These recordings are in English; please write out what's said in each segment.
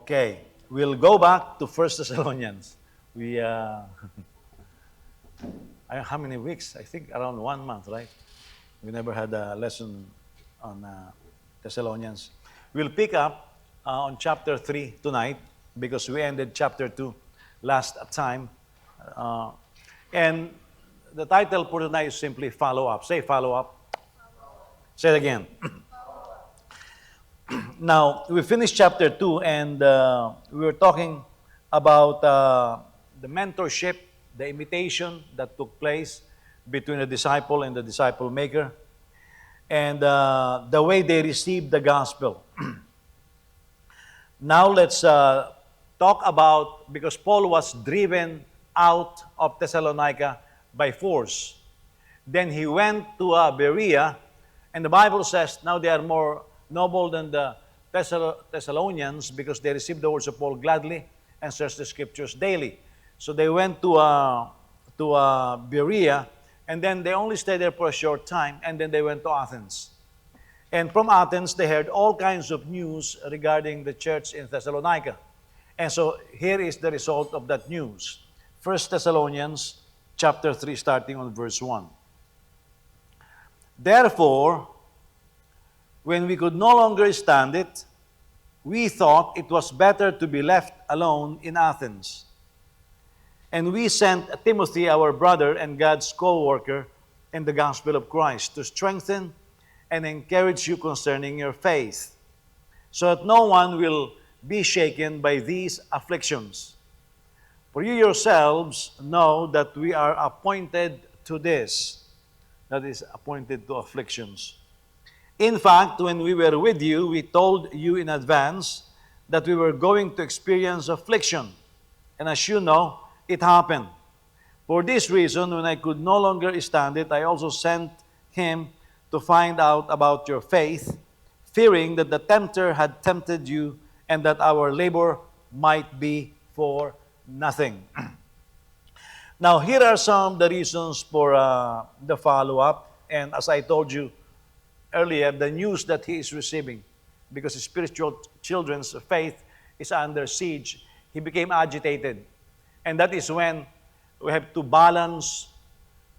Okay, we'll go back to First Thessalonians. We, how many weeks? I think around 1 month, right? We never had a lesson on Thessalonians. We'll pick up on chapter 3 tonight because we ended chapter 2 last time. Uh, and the title for tonight is simply Follow Up. Say follow up. Say it again. Now, we finished chapter 2 and we were talking about the mentorship, the imitation that took place between the disciple and the disciple maker, and the way they received the gospel. Now, let's talk about, because Paul was driven out of Thessalonica by force. Then he went to Berea, and the Bible says now they are more noble than the Thessalonians because they received the words of Paul gladly and searched the scriptures daily. So they went to Berea, and then they only stayed there for a short time, and then they went to Athens. And from Athens, they heard all kinds of news regarding the church in Thessalonica. And so here is the result of that news. 1 Thessalonians chapter 3, starting on verse 1. Therefore, when we could no longer stand it, we thought it was better to be left alone in Athens. And we sent Timothy, our brother and God's co-worker in the gospel of Christ, to strengthen and encourage you concerning your faith, so that no one will be shaken by these afflictions. For you yourselves know that we are appointed to this, that is, appointed to afflictions. In fact, when we were with you, we told you in advance that we were going to experience affliction. And as you know, it happened. For this reason, when I could no longer stand it, I also sent him to find out about your faith, fearing that the tempter had tempted you and that our labor might be for nothing. Now, here are some of the reasons for the follow-up. And as I told you earlier, the news that he is receiving, because his spiritual children's faith is under siege, he became agitated. And that is when we have to balance.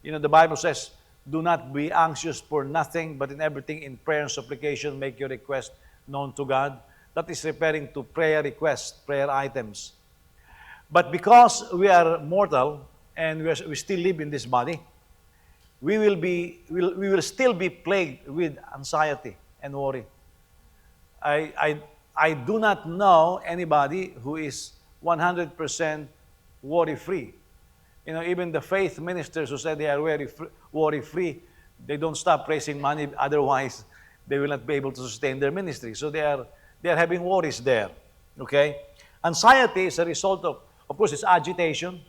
The Bible says, do not be anxious for nothing, but in everything in prayer and supplication, make your request known to God. That is referring to prayer requests, prayer items. But because we are mortal and we still live in this body, we will still be plagued with anxiety and worry. I do not know anybody who is 100% worry-free. Even the faith ministers who say they are worry-free, they don't stop raising money, otherwise they will not be able to sustain their ministry. So they are having worries there. Okay? Anxiety is a result of course, it's agitation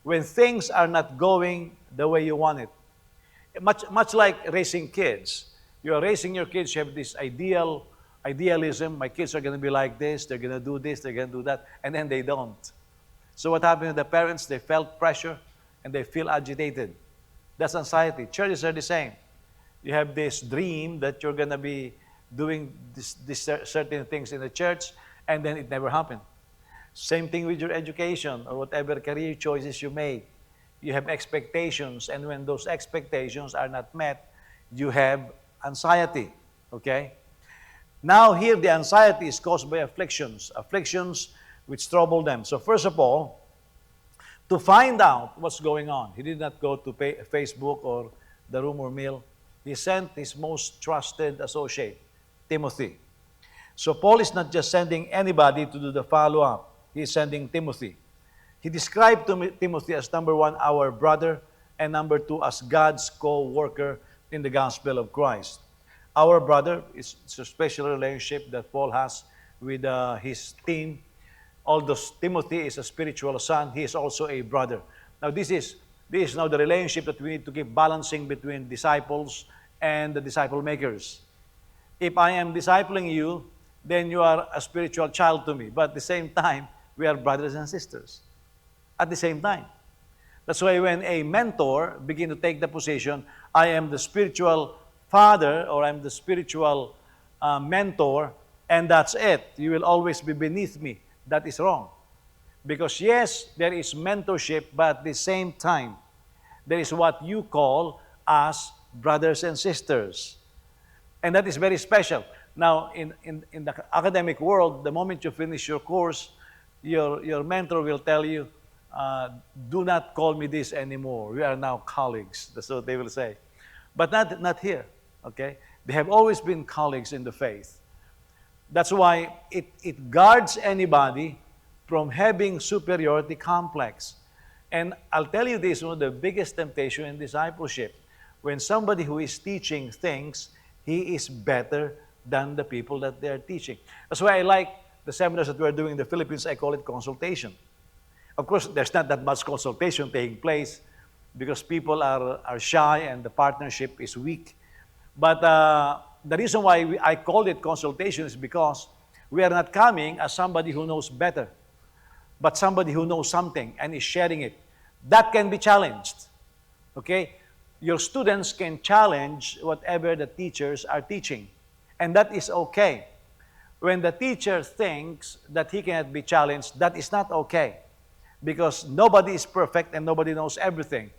when things are not going the way you want it. Much like raising kids. You are raising your kids, you have this idealism. My kids are going to be like this, they're going to do this, they're going to do that, and then they don't. So what happened to the parents? They felt pressure and they feel agitated. That's anxiety. Churches are the same. You have this dream that you're going to be doing this certain things in the church, and then it never happened. Same thing with your education or whatever career choices you make. You have expectations, and when those expectations are not met, you have anxiety. Okay? Now here, the anxiety is caused by afflictions which trouble them. So first of all, to find out what's going on, he did not go to Facebook or the rumor mill. He sent his most trusted associate, Timothy. So Paul is not just sending anybody to do the follow-up. He's sending Timothy. He described Timothy as number one, our brother, and number two, as God's co-worker in the gospel of Christ. Our brother is a special relationship that Paul has with his team. Although Timothy is a spiritual son, he is also a brother. Now this is now the relationship that we need to keep balancing between disciples and the disciple makers. If I am discipling you, then you are a spiritual child to me. But at the same time, we are brothers and sisters. At the same time. That's why when a mentor begins to take the position, I am the spiritual father or I'm the spiritual mentor, and that's it. You will always be beneath me. that is wrong. Because yes, there is mentorship, but at the same time, there is what you call as brothers and sisters. And that is very special. Now, in the academic world, the moment you finish your course, your mentor will tell you, do not call me this anymore. We are now colleagues. That's what they will say. But not here, okay? They have always been colleagues in the faith. That's why it guards anybody from having superiority complex. And I'll tell you this, one of the biggest temptation in discipleship, when somebody who is teaching things, he is better than the people that they are teaching. That's why I like the seminars that we're doing in the Philippines. I call it consultation. Of course, there's not that much consultation taking place because people are shy and the partnership is weak. But the reason why I called it consultation is because we are not coming as somebody who knows better, but somebody who knows something and is sharing it. That can be challenged. Okay? Your students can challenge whatever the teachers are teaching. And that is okay. When the teacher thinks that he cannot be challenged, that is not okay. Because nobody is perfect and nobody knows everything.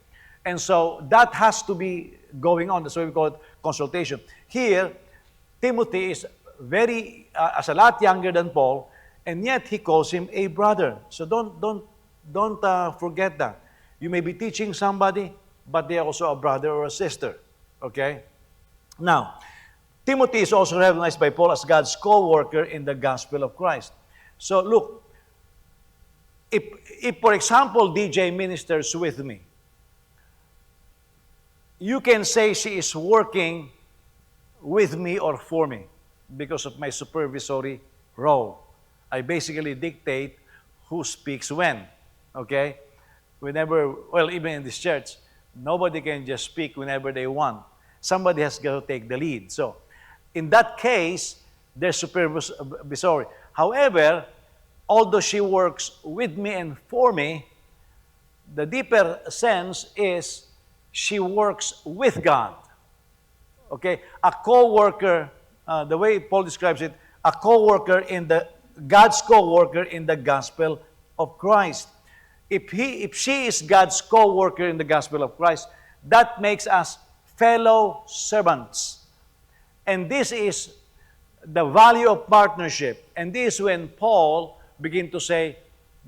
And so that has to be going on. That's why we call it consultation. Here, Timothy is as a lot younger than Paul, and yet he calls him a brother. So don't forget that. You may be teaching somebody, but they are also a brother or a sister. Okay? Now, Timothy is also recognized by Paul as God's co-worker in the gospel of Christ. So look, if for example, DJ ministers with me, you can say she is working with me or for me because of my supervisory role. I basically dictate who speaks when. Okay? Even in this church, nobody can just speak whenever they want. Somebody has got to take the lead. So, in that case, there's supervisory. However, although she works with me and for me, the deeper sense is she works with God. Okay? A co-worker, the way Paul describes it, a co-worker God's co-worker in the gospel of Christ. If she is God's co-worker in the gospel of Christ, that makes us fellow servants. And this is the value of partnership. And this is when Paul begin to say,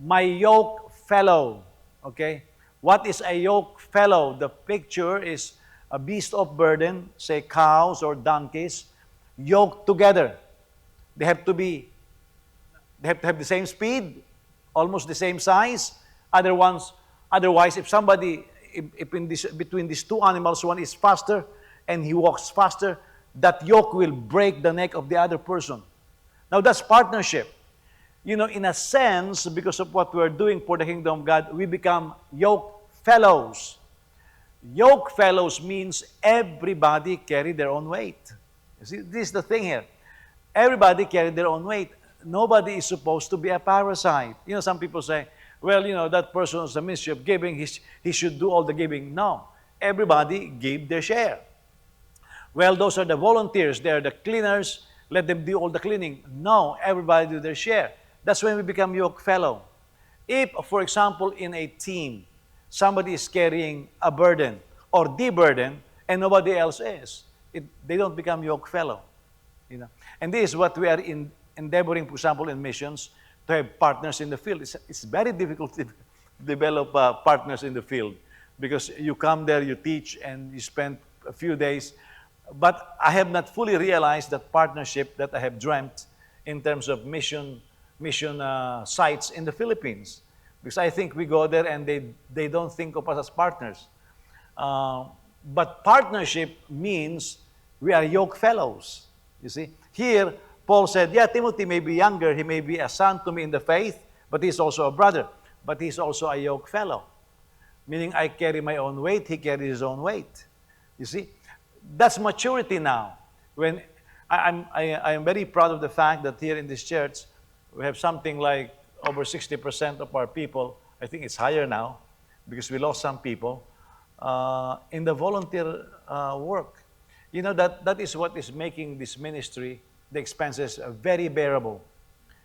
my yoke fellow. Okay? What is a yoke fellow? The picture is a beast of burden, say cows or donkeys, yoked together. They have to have the same speed, almost the same size. Otherwise, if between these two animals, one is faster and he walks faster, that yoke will break the neck of the other person. Now, that's partnership. You know, in a sense, because of what we're doing for the kingdom of God, we become yoke fellows. Yoke fellows means everybody carry their own weight. You see, this is the thing here. Everybody carry their own weight. Nobody is supposed to be a parasite. You know, some people say, well, you know, that person is a ministry of giving. He should do all the giving. No. Everybody give their share. Well, those are the volunteers. They are the cleaners. Let them do all the cleaning. No. Everybody do their share. That's when we become yoke fellow. If, for example, in a team, somebody is carrying a burden or the burden and nobody else is, they don't become yoke fellow. You know? And this is what we are endeavoring, for example, in missions, to have partners in the field. It's very difficult to develop partners in the field because you come there, you teach, and you spend a few days. But I have not fully realized that partnership that I have dreamt in terms of mission sites in the Philippines. Because I think we go there and they don't think of us as partners. But partnership means we are yoke fellows. You see? Here, Paul said, yeah, Timothy may be younger, he may be a son to me in the faith, but he's also a brother. But he's also a yoke fellow. Meaning I carry my own weight, he carries his own weight. You see? That's maturity now. When I am very proud of the fact that here in this church, we have something like over 60% of our people, I think it's higher now, because we lost some people, in the volunteer work. You know, that is what is making this ministry, the expenses, very bearable.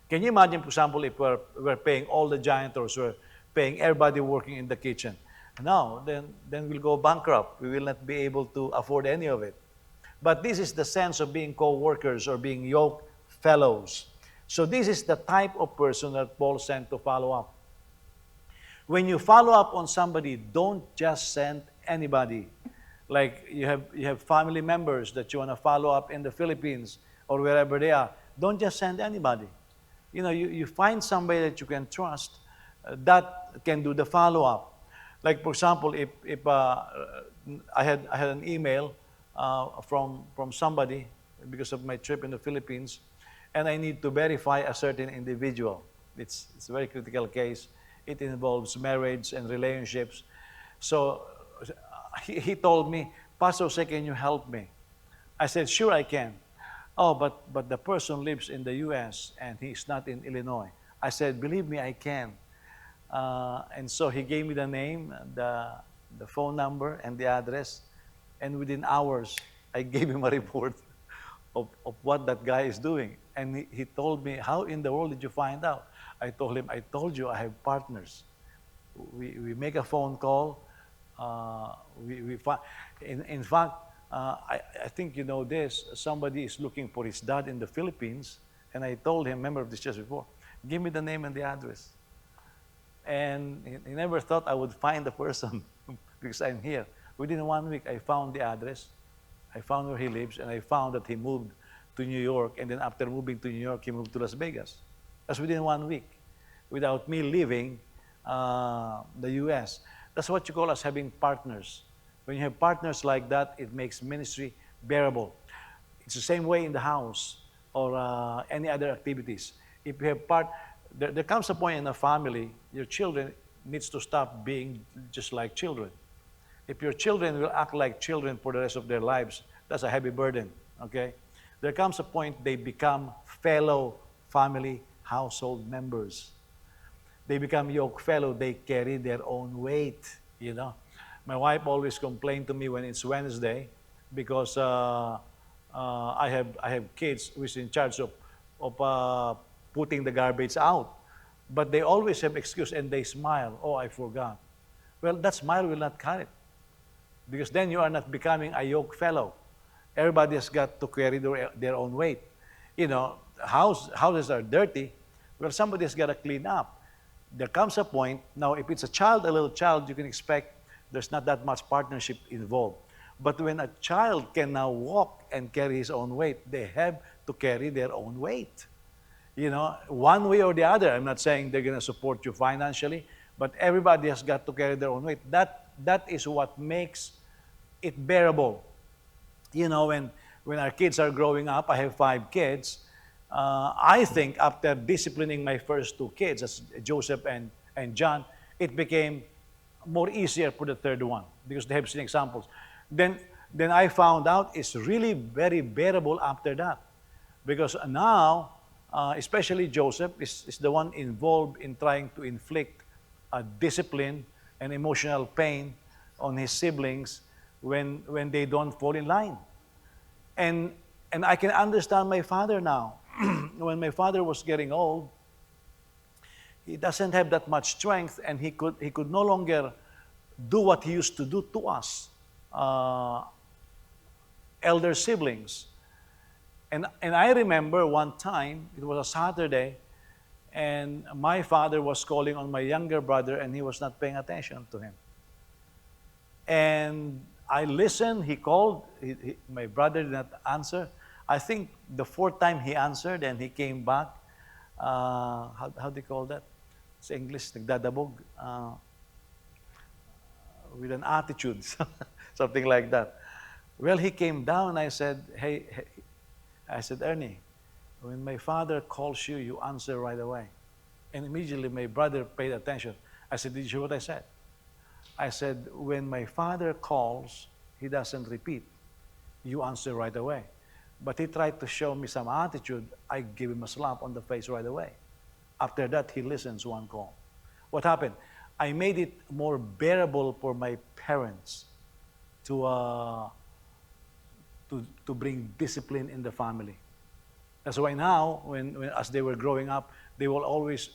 Can you imagine, for example, if we're paying all the janitors, we're paying everybody working in the kitchen? No, then we'll go bankrupt. We will not be able to afford any of it. But this is the sense of being co-workers or being yoke fellows. So this is the type of person that Paul sent to follow up. When you follow up on somebody, don't just send anybody. Like you have family members that you want to follow up in the Philippines or wherever they are. Don't just send anybody. You find somebody that you can trust that can do the follow-up. Like, for example, if I had an email from somebody because of my trip in the Philippines, and I need to verify a certain individual. It's a very critical case. It involves marriage and relationships. So he told me, Pastor Jose, can you help me? I said, sure I can. Oh, but the person lives in the U.S. and he's not in Illinois. I said, believe me, I can. And so he gave me the name, the phone number, and the address. And within hours, I gave him a report of what that guy is doing. And he told me, how in the world did you find out? I told him, I told you I have partners. We make a phone call. In fact, I think you know this. Somebody is looking for his dad in the Philippines. And I told him, member of this church before, give me the name and the address. And he never thought I would find the person because I'm here. Within 1 week, I found the address. I found where he lives, and I found that he moved to New York. And then after moving to New York, he moved to Las Vegas. That's within 1 week, without me leaving the U.S. That's what you call us having partners. When you have partners like that, it makes ministry bearable. It's the same way in the house or any other activities. If you have there comes a point in a family, your children needs to stop being just like children. If your children will act like children for the rest of their lives, that's a heavy burden, okay? There comes a point they become fellow family household members. They become yoke fellow, they carry their own weight, you know. My wife always complained to me when it's Wednesday because I have kids who is in charge of putting the garbage out. But they always have excuse and they smile. Oh, I forgot. Well, that smile will not cut it. Because then you are not becoming a yoke fellow. Everybody has got to carry their own weight. You know, houses are dirty. Well, somebody has got to clean up. There comes a point, now if it's a little child, you can expect there's not that much partnership involved. But when a child can now walk and carry his own weight, they have to carry their own weight. You know, one way or the other. I'm not saying they're going to support you financially, but everybody has got to carry their own weight. That is what makes it bearable. You know, when our kids are growing up, I have 5 kids. I think after disciplining my first 2 kids, as Joseph and John, it became more easier for the third one because they have seen examples. Then I found out it's really very bearable after that because now, especially Joseph, is the one involved in trying to inflict discipline and emotional pain on his siblings when they don't fall in line. And I can understand my father now. When my father was getting old, he doesn't have that much strength, and he could no longer do what he used to do to us, elder siblings. And I remember one time, it was a Saturday, and my father was calling on my younger brother, and he was not paying attention to him. And I listened, he called, my brother did not answer. I think the 4th time he answered and he came back, how do you call that? Sa English, nagdadabog, with an attitude, something like that. Well, he came down and I said, hey, I said, Ernie, when my father calls you, you answer right away. And immediately my brother paid attention. I said, did you hear what I said? I said, when my father calls, he doesn't repeat. You answer right away. But he tried to show me some attitude. I give him a slap on the face right away. After that, he listens one call. What happened? I made it more bearable for my parents to bring discipline in the family. That's why now, as they were growing up, they will always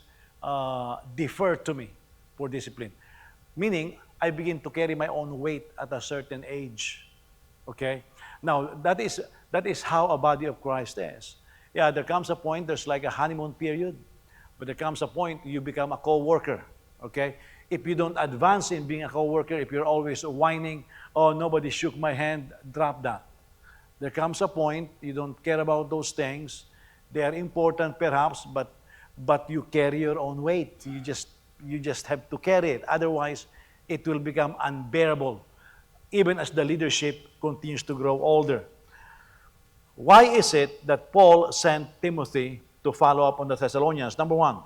defer to me for discipline. Meaning, I begin to carry my own weight at a certain age. Okay? Now, that is how a body of Christ is. Yeah, there comes a point, there's like a honeymoon period, but there comes a point you become a co-worker. Okay? If you don't advance in being a co-worker, if you're always whining, oh, nobody shook my hand, drop that. There comes a point you don't care about those things. They are important perhaps, but you carry your own weight. You just have to carry it. Otherwise, it will become unbearable, even as the leadership continues to grow older. Why is it that Paul sent Timothy to follow up on the Thessalonians? Number one,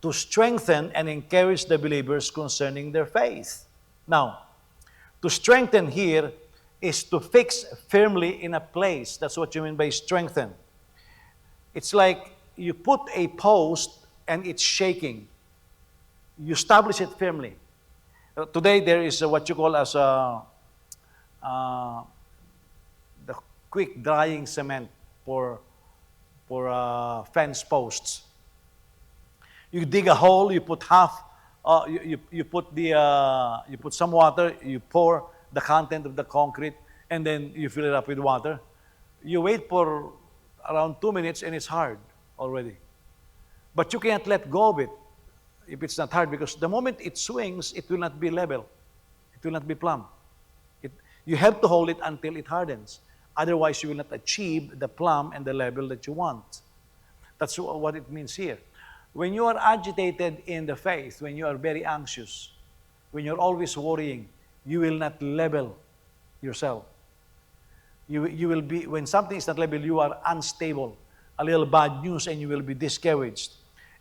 to strengthen and encourage the believers concerning their faith. Now, to strengthen here is to fix firmly in a place. That's what you mean by strengthen. It's like you put a post and it's shaking. You establish it firmly. Today there is what you call as the quick drying cement for fence posts. You dig a hole, you put half, you put some water, you pour the content of the concrete, and then you fill it up with water. You wait for around 2 minutes and it's hard already. But you can't let go of it if it's not hard, because the moment it swings, it will not be level. It will not be plumb. You have to hold it until it hardens. Otherwise, you will not achieve the plumb and the level that you want. That's what it means here. When you are agitated in the faith, when you are very anxious, when you're always worrying, you will not level yourself. You will be, when something is not level, you are unstable. A little bad news and you will be discouraged.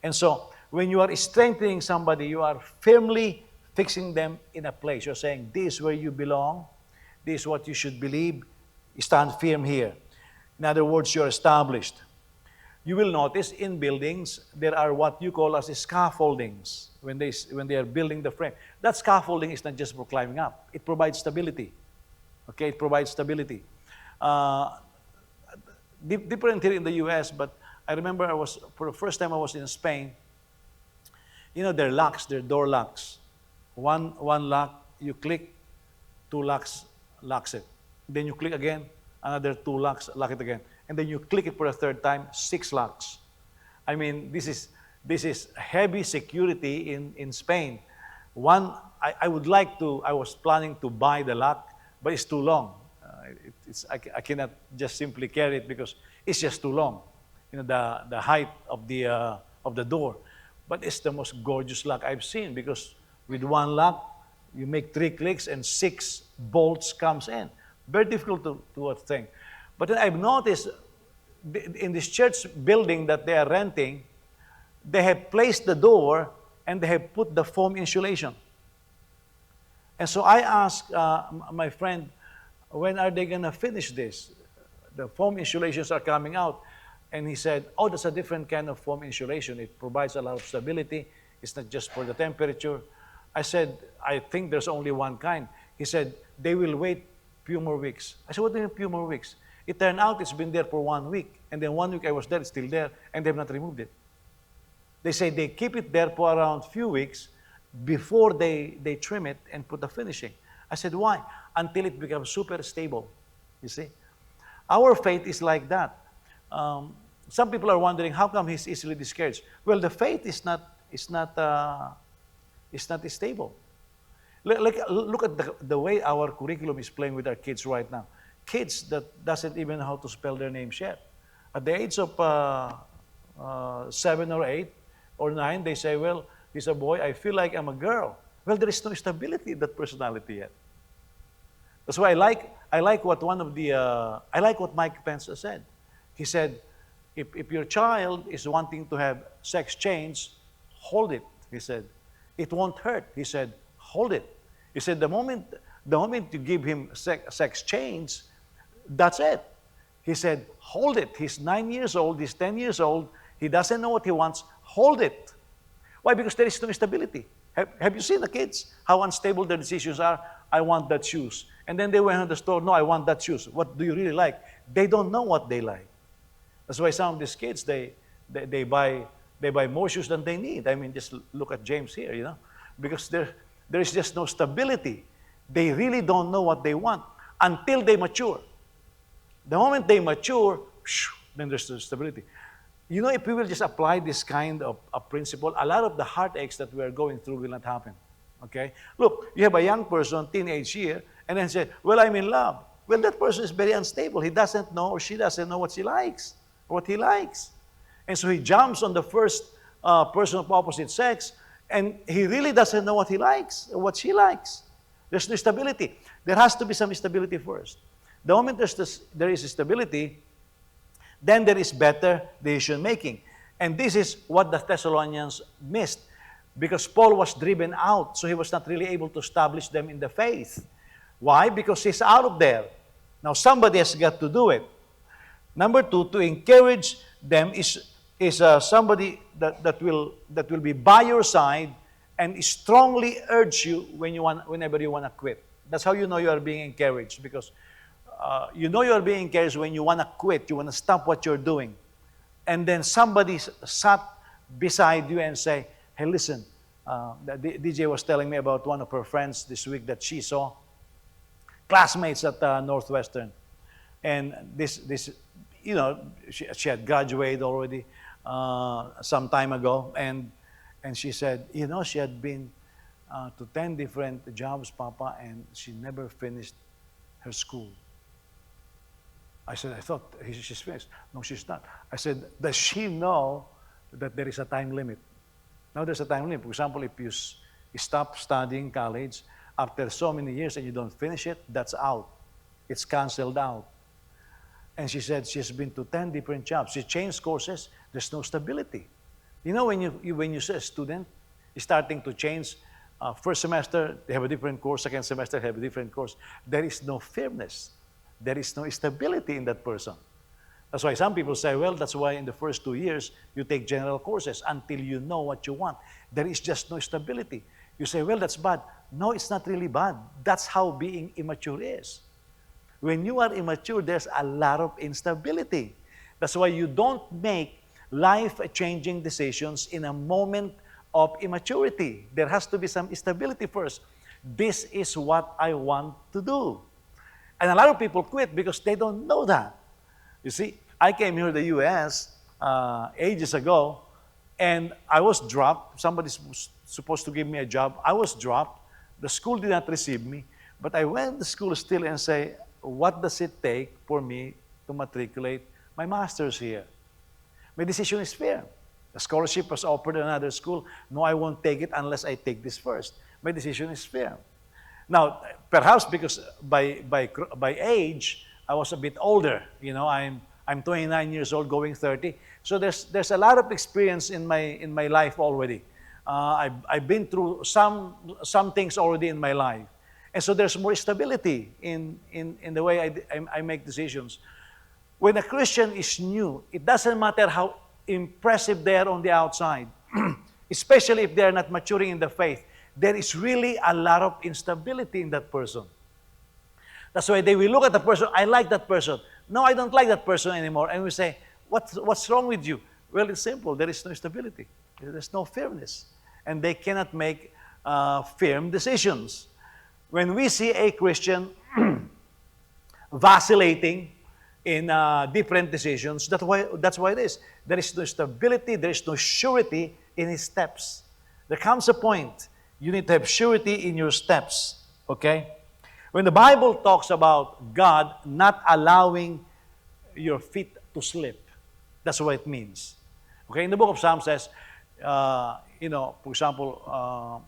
And so, when you are strengthening somebody, you are firmly fixing them in a place. You're saying, this is where you belong. This is what you should believe. Stand firm here. In other words, you're established. You will notice in buildings, there are what you call as scaffoldings when they are building the frame. That scaffolding is not just for climbing up. It provides stability. Okay, it provides stability. Different here in the U.S., but I remember for the first time I was in Spain. You know, their locks, their door locks. One lock, you click, 2 locks, locks it. Then you click again, another 2 locks, lock it again. And then you click it for a third time, 6 locks. I mean, this is heavy security in Spain. I was planning to buy the lock, but it's too long. I cannot just simply carry it because it's just too long. You know, the height of the door. But it's the most gorgeous lock I've seen, because with 1 lock, you make 3 clicks and 6 bolts comes in. Very difficult to think. But then I've noticed in this church building that they are renting, they have placed the door and they have put the foam insulation. And so I asked my friend, when are they going to finish this? The foam insulations are coming out. And he said, oh, that's a different kind of foam insulation. It provides a lot of stability. It's not just for the temperature. I said, I think there's only one kind. He said, they will wait few more weeks. I said, what do you mean few more weeks? It turned out it's been there for 1 week. And then 1 week I was there, it's still there, and they've not removed it. They say they keep it there for around few weeks before they trim it and put the finishing. I said, why? Until it becomes super stable. You see? Our faith is like that. Some people are wondering, how come he's easily discouraged? Well, the faith is not stable. Look at the way our curriculum is playing with our kids right now. Kids that doesn't even know how to spell their names yet. At the age of 7 or 8 or 9, they say, well, he's a boy, I feel like I'm a girl. Well, there is no stability in that personality yet. That's why I like what Mike Pence said. He said, if your child is wanting to have sex change, hold it, he said. It won't hurt, he said, hold it. He said, the moment you give him sex change, that's it. He said, hold it. He's 9 years old, he's 10 years old, he doesn't know what he wants, hold it. Why? Because there is no stability. Have you seen the kids? How unstable their decisions are? I want that shoes. And then they went to the store, no, I want that shoes. What do you really like? They don't know what they like. That's why some of these kids, they buy more shoes than they need. I mean, just look at James here, because there is just no stability. They really don't know what they want until they mature. The moment they mature, then there's the stability. If we will just apply this kind of principle, a lot of the heartaches that we are going through will not happen. Okay? Look, you have a young person, teenage year, and then say, well, I'm in love. Well, that person is very unstable. He doesn't know, or she doesn't know what she likes, or what he likes. And so he jumps on the first person of opposite sex, and he really doesn't know what he likes, or what she likes. There's no stability. There has to be some stability first. The moment there is stability, then there is better decision making. And this is what the Thessalonians missed, because Paul was driven out, so he was not really able to establish them in the faith. Why? Because he's out of there. Now somebody has got to do it. Number two, to encourage them is somebody that will be by your side and strongly urge you whenever you want to quit. That's how you know you are being encouraged, because you know you are being encouraged when you want to quit, you want to stop what you're doing. And then somebody sat beside you and say, hey, listen, DJ was telling me about one of her friends this week that she saw, classmates at Northwestern. And this she had graduated already some time ago. And she said, she had been to 10 different jobs, Papa, and she never finished her school. I said, I thought she's finished. No, she's not. I said, does she know that there is a time limit? Now there's a time limit. For example, if you stop studying college after so many years and you don't finish it, that's out. It's canceled out. And she said she's been to 10 different jobs. She changed courses. There's no stability. When you see a student is starting to change, first semester they have a different course, second semester they have a different course. There is no firmness. There is no stability in that person. That's why some people say, well, that's why in the first 2 years you take general courses until you know what you want. There is just no stability. You say, well, that's bad. No, it's not really bad. That's how being immature is. When you are immature, there's a lot of instability. That's why you don't make life-changing decisions in a moment of immaturity. There has to be some stability first. This is what I want to do. And a lot of people quit because they don't know that. You see, I came here to the U.S. Ages ago, and I was dropped. Somebody was supposed to give me a job. I was dropped. The school did not receive me. But I went to school still and say, what does it take for me to matriculate my master's here? My decision is fair. The scholarship was offered at another school. No, I won't take it unless I take this first. My decision is fair. Now, perhaps because by age, I was a bit older. I'm 29 years old, going 30. So there's a lot of experience in my life already. I've been through some things already in my life, and so there's more stability in the way I make decisions. When a Christian is new, it doesn't matter how impressive they are on the outside, especially if they are not maturing in the faith. There is really a lot of instability in that person. That's why they will look at the person, I like that person. No, I don't like that person anymore. And we say, what's wrong with you? Well, it's simple. There is no stability. There's no firmness. And they cannot make firm decisions. When we see a Christian vacillating in different decisions, that's why it is. There is no stability, there is no surety in his steps. There comes a point you need to have surety in your steps, okay? When the Bible talks about God not allowing your feet to slip, that's what it means. Okay, in the book of Psalms says, for example,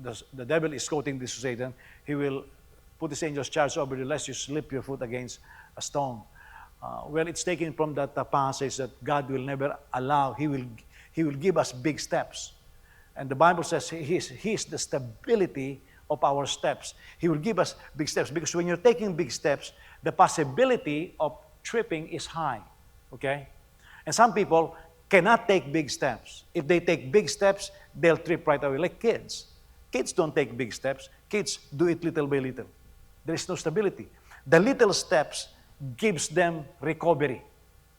the devil is quoting this to Satan. He will put his angels charge over you lest you slip your foot against a stone. Well, it's taken from that passage that God will never allow. He will give us big steps. And the Bible says He's the stability of our steps. He will give us big steps because when you're taking big steps, the possibility of tripping is high. Okay? And some people cannot take big steps. If they take big steps, they'll trip right away, like kids. Kids don't take big steps. Kids do it little by little. There is no stability. The little steps gives them recovery.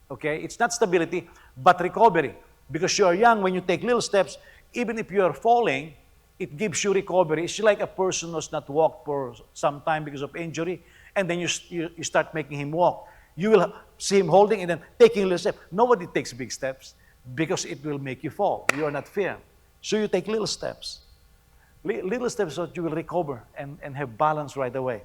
Okay? It's not stability, but recovery. Because you are young, when you take little steps, even if you are falling, it gives you recovery. It's like a person who's not walked for some time because of injury, and then you start making him walk. You will see him holding and then taking little steps. Nobody takes big steps because it will make you fall. You are not fair. So you take little steps. Little steps so that you will recover and have balance right away.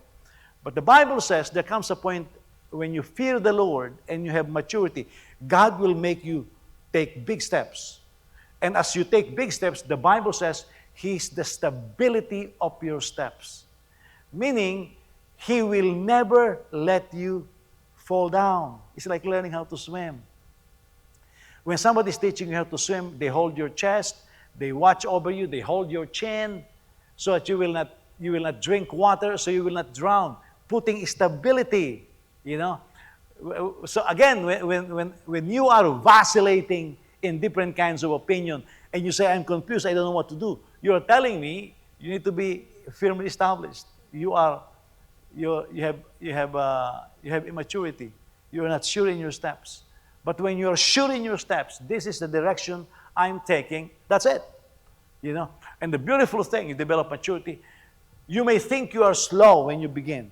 But the Bible says there comes a point when you fear the Lord and you have maturity, God will make you take big steps. And as you take big steps, the Bible says He's the stability of your steps. Meaning, He will never let you fall down. It's like learning how to swim. When somebody is teaching you how to swim, they hold your chest, they watch over you, they hold your chin, so that you will not drink water, so you will not drown. Putting stability, you know. So again, when you are vacillating in different kinds of opinion, and you say, I'm confused, I don't know what to do, you are telling me you need to be firmly established. You have immaturity. You are not sure in your steps. But when you are sure in your steps, this is the direction I'm taking, that's it. You know? And the beautiful thing, you develop maturity. You may think you are slow when you begin.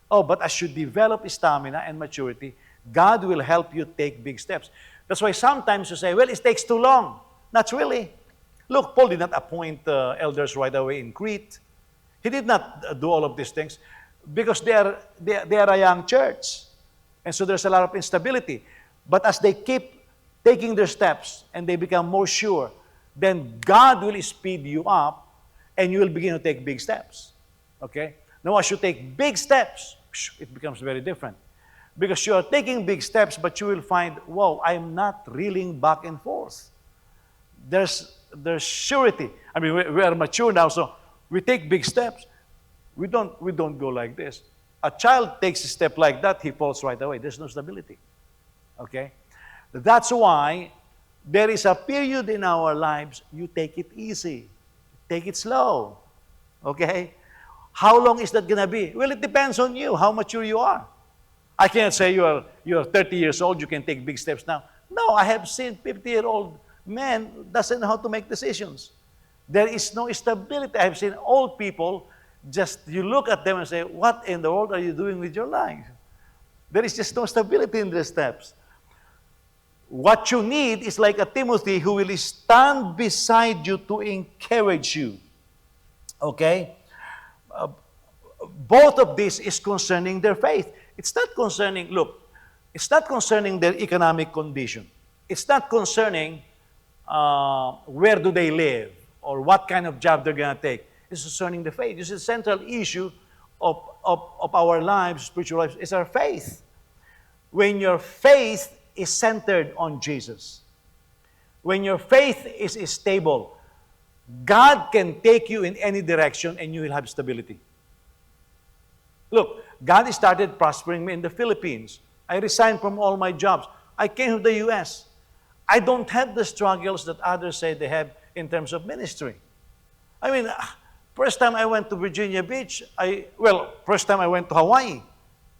Oh, but as you develop stamina and maturity, God will help you take big steps. That's why sometimes you say, well, it takes too long. Not really. Look, Paul did not appoint elders right away in Crete. He did not do all of these things because they are a young church. And so there's a lot of instability. But as they keep taking their steps and they become more sure, then God will speed you up and you will begin to take big steps. Okay? Now, as you take big steps, it becomes very different. Because you are taking big steps, but you will find, whoa, I'm not reeling back and forth. There's surety. I mean, we are mature now, so we take big steps. We don't go like this. A child takes a step like that, he falls right away. There's no stability. Okay? That's why there is a period in our lives, you take it easy. Take it slow. Okay? How long is that going to be? Well, it depends on you, how mature you are. I can't say you are 30 years old, you can take big steps now. No, I have seen 50-year-old men doesn't know how to make decisions. There is no stability. I have seen old people, just you look at them and say, what in the world are you doing with your life? There is just no stability in their steps. What you need is like a Timothy who will stand beside you to encourage you. Okay? Both of this is concerning their faith. It's not concerning their economic condition. It's not concerning where do they live or what kind of job they're going to take. It's concerning the faith. This is the central issue of our lives, spiritual lives, is our faith. When your faith is centered on Jesus, when your faith is stable, God can take you in any direction and you will have stability. Look, God started prospering me in the Philippines. I resigned from all my jobs. I came to the U.S. I don't have the struggles that others say they have in terms of ministry. I mean, first time I went to Virginia Beach, first time I went to Hawaii.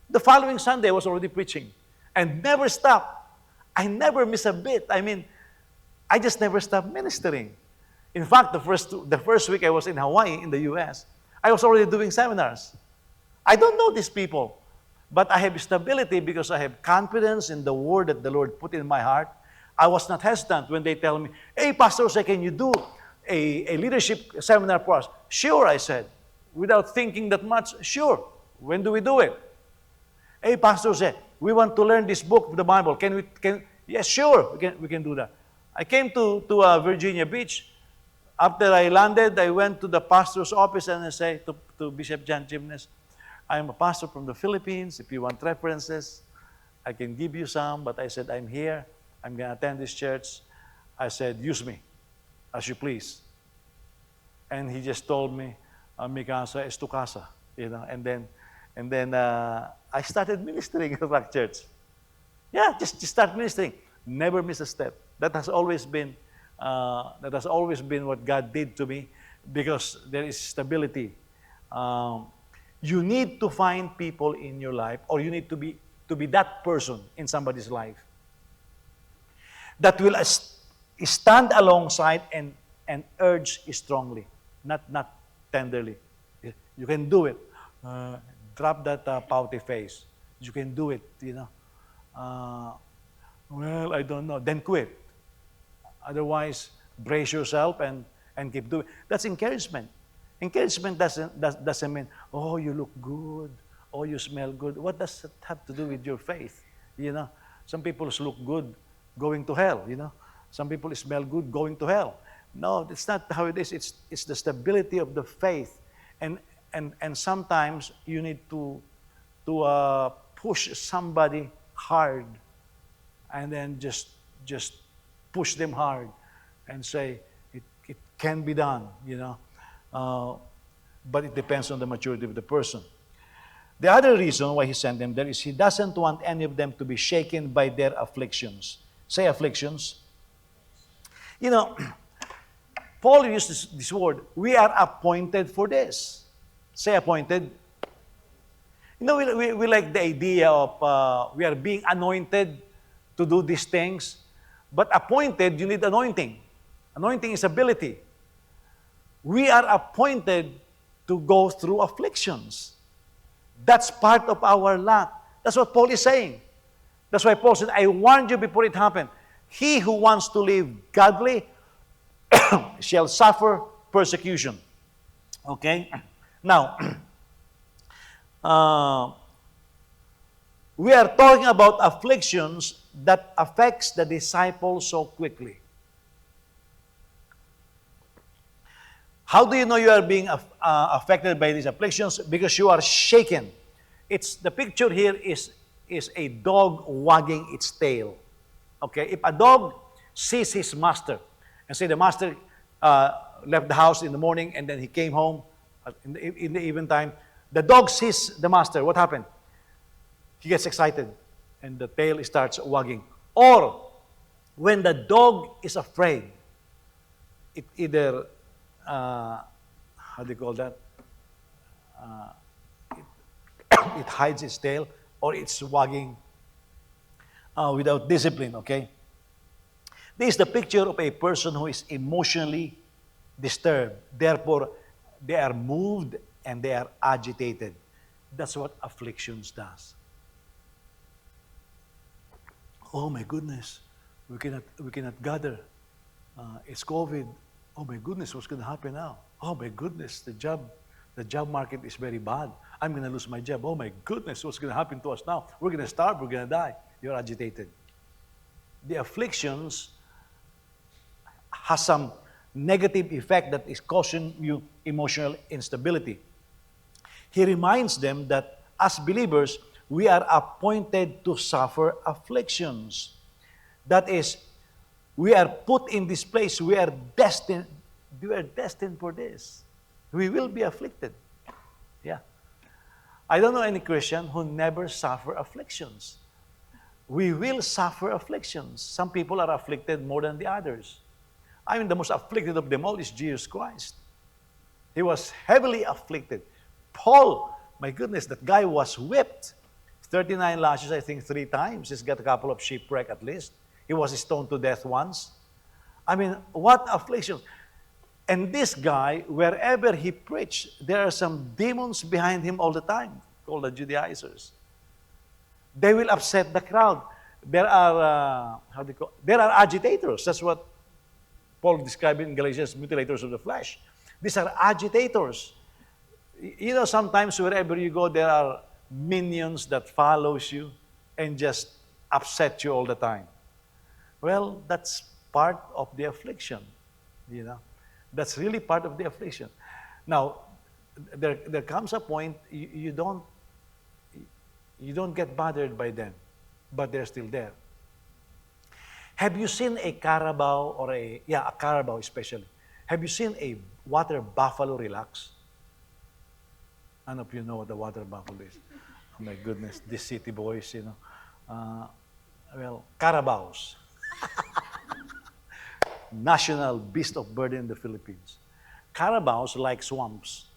The following Sunday, I was already preaching. And never stopped. I never miss a bit. I mean, I just never stopped ministering. In fact, the first week I was in Hawaii, in the U.S., I was already doing seminars. I don't know these people, but I have stability because I have confidence in the word that the Lord put in my heart. I was not hesitant when they tell me, hey, Pastor, can you do a leadership seminar for us? Sure, I said, without thinking that much. Sure. When do we do it? Hey, Pastor, we want to learn this book of the Bible. Yes, sure, we can do that. I came to Virginia Beach. After I landed, I went to the pastor's office and I say to Bishop John Jimenez, I'm a pastor from the Philippines. If you want references, I can give you some. But I said, I'm here. I'm going to attend this church. I said, use me as you please. And he just told me, mi casa es tu casa. You know, and then I started ministering at that church. Yeah, just start ministering. Never miss a step. That has always been what God did to me because there is stability. You need to find people in your life, or you need to be that person in somebody's life. that will stand alongside and urge strongly, not tenderly. You can do it. Drop that pouty face. You can do it, you know. Well, I don't know. Then quit. Otherwise, brace yourself and keep doing. That's encouragement. Encouragement doesn't mean, oh, you look good, oh, you smell good. What does it have to do with your faith? You know, some people look good going to hell, you know. Some people smell good going to hell. No, it's not how it is. It's the stability of the faith. And sometimes you need to push somebody hard and then just push them hard and say, it can be done, you know. But it depends on the maturity of the person. The other reason why he sent them there is he doesn't want any of them to be shaken by their afflictions. Say afflictions. You know, Paul used this word, we are appointed for this. Say appointed. You know, we like the idea of we are being anointed to do these things. But appointed, you need anointing. Anointing is ability. We are appointed to go through afflictions. That's part of our lot. That's what Paul is saying. That's why Paul said, I warned you before it happened. He who wants to live godly shall suffer persecution. Okay? Now, we are talking about afflictions that affects the disciples so quickly. How do you know you are being affected by these afflictions? Because you are shaken. The picture here is a dog wagging its tail. Okay, if a dog sees his master, and say the master left the house in the morning and then he came home in the evening time, the dog sees the master. What happened? He gets excited and the tail starts wagging. Or when the dog is afraid, it either how do you call that? It hides its tail or it's wagging without discipline, okay? This is the picture of a person who is emotionally disturbed. Therefore, they are moved and they are agitated. That's what afflictions does. Oh my goodness, we cannot gather. It's COVID. Oh my goodness, what's going to happen now? Oh my goodness, the job market is very bad. I'm going to lose my job. Oh my goodness, what's going to happen to us now? We're going to starve. We're going to die. You're agitated. The afflictions has some negative effect that is causing you emotional instability. He reminds them that as believers, we are appointed to suffer afflictions. That is, we are put in this place. We are destined for this. We will be afflicted. Yeah. I don't know any Christian who never suffer afflictions. We will suffer afflictions. Some people are afflicted more than the others. I mean, the most afflicted of them all is Jesus Christ. He was heavily afflicted. Paul, my goodness, that guy was whipped. 39 lashes, I think, 3 times. He's got a couple of shipwreck at least. He was stoned to death once. I mean, what afflictions. And this guy, wherever he preached, there are some demons behind him all the time, called the Judaizers. They will upset the crowd. There are, there are agitators. That's what Paul described in Galatians, mutilators of the flesh. These are agitators. You know, sometimes wherever you go, there are minions that follows you and just upset you all the time. Well, that's part of the affliction, you know. That's really part of the affliction. Now, there comes a point you don't get bothered by them, but they're still there. Have you seen a carabao or a carabao especially? Have you seen a water buffalo relax? I don't know if you know what the water buffalo is. Oh my goodness, these city boys, you know. Well, carabaos. National beast of burden in the Philippines. Carabaos like swamps.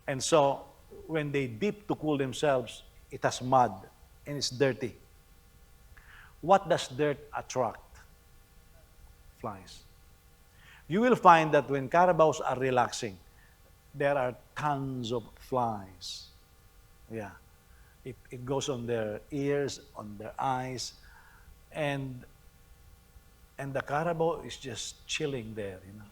And so, when they dip to cool themselves, it has mud and it's dirty. What does dirt attract? Flies. You will find that when carabaos are relaxing, there are tons of flies. Yeah. It goes on their ears, on their eyes, and the carabao is just chilling there, you know.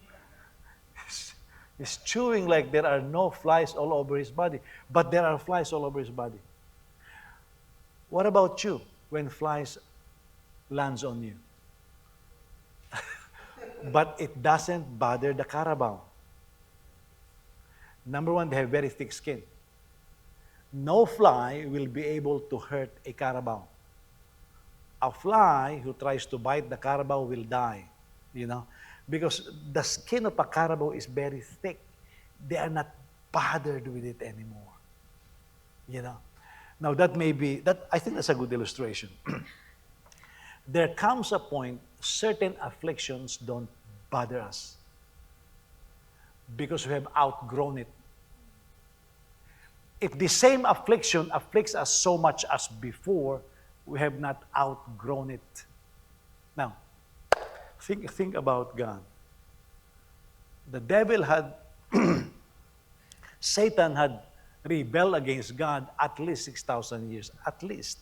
He's chewing like there are no flies all over his body, but there are flies all over his body. What about you when flies lands on you? But it doesn't bother the carabao. Number one, they have very thick skin. No fly will be able to hurt a carabao. A fly who tries to bite the carabao will die, you know, because the skin of a carabao is very thick. They are not bothered with it anymore, you know. Now that may be, I think that's a good illustration. There comes a point, certain afflictions don't bother us because we have outgrown it. If the same affliction afflicts us so much as before, we have not outgrown it. Now, think about God. The devil had, Satan had rebelled against God at least 6,000 years, at least.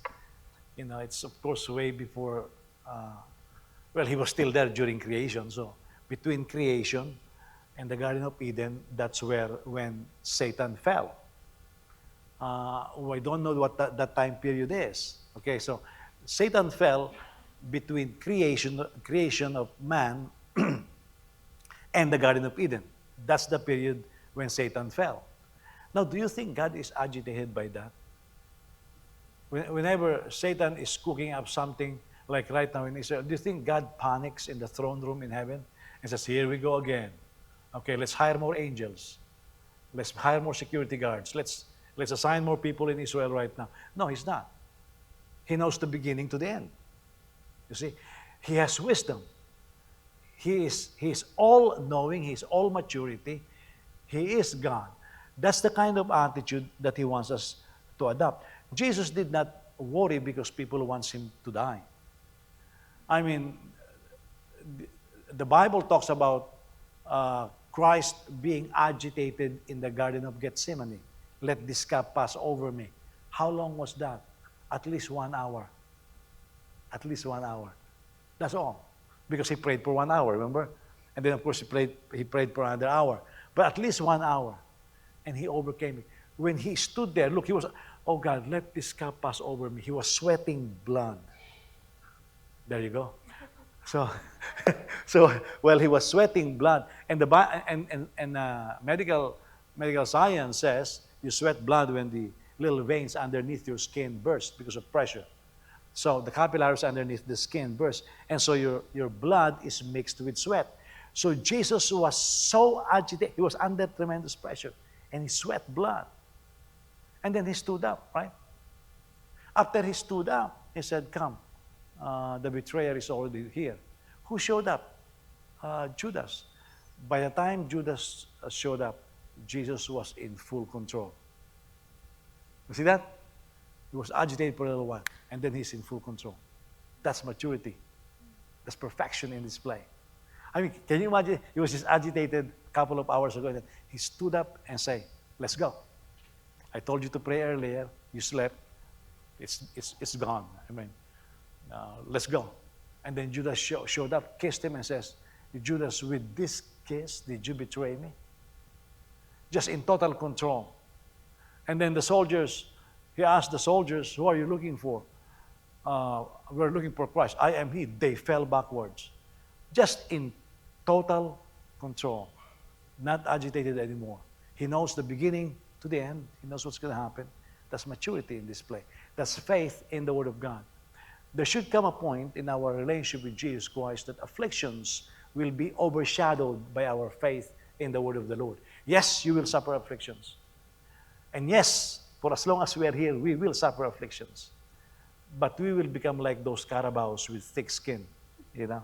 You know, it's of course way before, well, he was still there during creation. So between creation and the Garden of Eden, that's when Satan fell. I don't know what that time period is. Okay, so Satan fell between creation of man and the Garden of Eden. That's the period when Satan fell. Now, do you think God is agitated by that? Whenever Satan is cooking up something, like right now in Israel, do you think God panics in the throne room in heaven and says, here we go again. Okay, let's hire more angels. Let's hire more security guards. Let's assign more people in Israel right now. No, he's not. He knows the beginning to the end. You see, he has wisdom. He is all-knowing. He is all maturity. He is God. That's the kind of attitude that he wants us to adopt. Jesus did not worry because people want him to die. I mean, the Bible talks about Christ being agitated in the Garden of Gethsemane. Let this cup pass over me. How long was that? At least 1 hour. At least 1 hour. That's all. Because he prayed for 1 hour, remember? And then, of course, he prayed for another hour. But at least 1 hour. And he overcame it. When he stood there, look, he was, oh God, let this cup pass over me. He was sweating blood. There you go. So, while he was sweating blood, and medical science says you sweat blood when the little veins underneath your skin burst because of pressure. So the capillaries underneath the skin burst, and so your blood is mixed with sweat. So Jesus was so agitated, he was under tremendous pressure, and he sweat blood. And then he stood up, right? After he stood up, he said, come, the betrayer is already here. Who showed up? Judas. By the time Judas showed up, Jesus was in full control. You see that? He was agitated for a little while, and then he's in full control. That's maturity. That's perfection in display. I mean, can you imagine? He was just agitated a couple of hours ago, and then he stood up and said, let's go. I told you to pray earlier. You slept. It's gone. I mean, let's go. And then Judas showed up, kissed him, and says, Judas, with this kiss, did you betray me? Just in total control. And then the soldiers, he asked the soldiers, who are you looking for? We're looking for Christ. I am he. They fell backwards. Just in total control. Not agitated anymore. He knows the beginning to the end. He knows what's going to happen. That's maturity in display. That's faith in the Word of God. There should come a point in our relationship with Jesus Christ that afflictions will be overshadowed by our faith in the Word of the Lord. Yes, you will suffer afflictions. And yes, for as long as we are here, we will suffer afflictions. But we will become like those carabaos with thick skin, you know.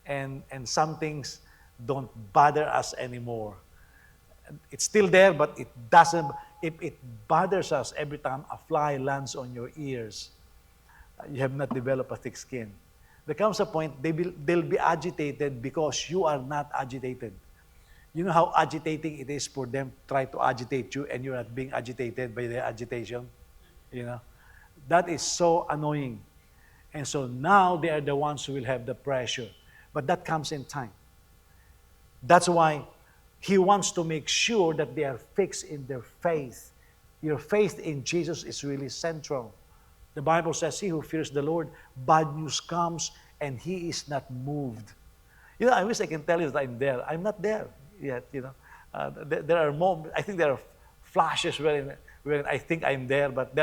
And some things don't bother us anymore. It's still there, but it doesn't. If it bothers us every time a fly lands on your ears, You have not developed a thick skin. There comes a point they'll be agitated because you are not agitated. You know how agitating it is for them to try to agitate you and you're not being agitated by their agitation? You know? That is so annoying. And so now they are the ones who will have the pressure. But that comes in time. That's why he wants to make sure that they are fixed in their faith. Your faith in Jesus is really central. The Bible says, he who fears the Lord, bad news comes and he is not moved. You know, I wish I can tell you that I'm there. I'm not there yet, you know. There are moments, I think there are flashes where I think I'm there, but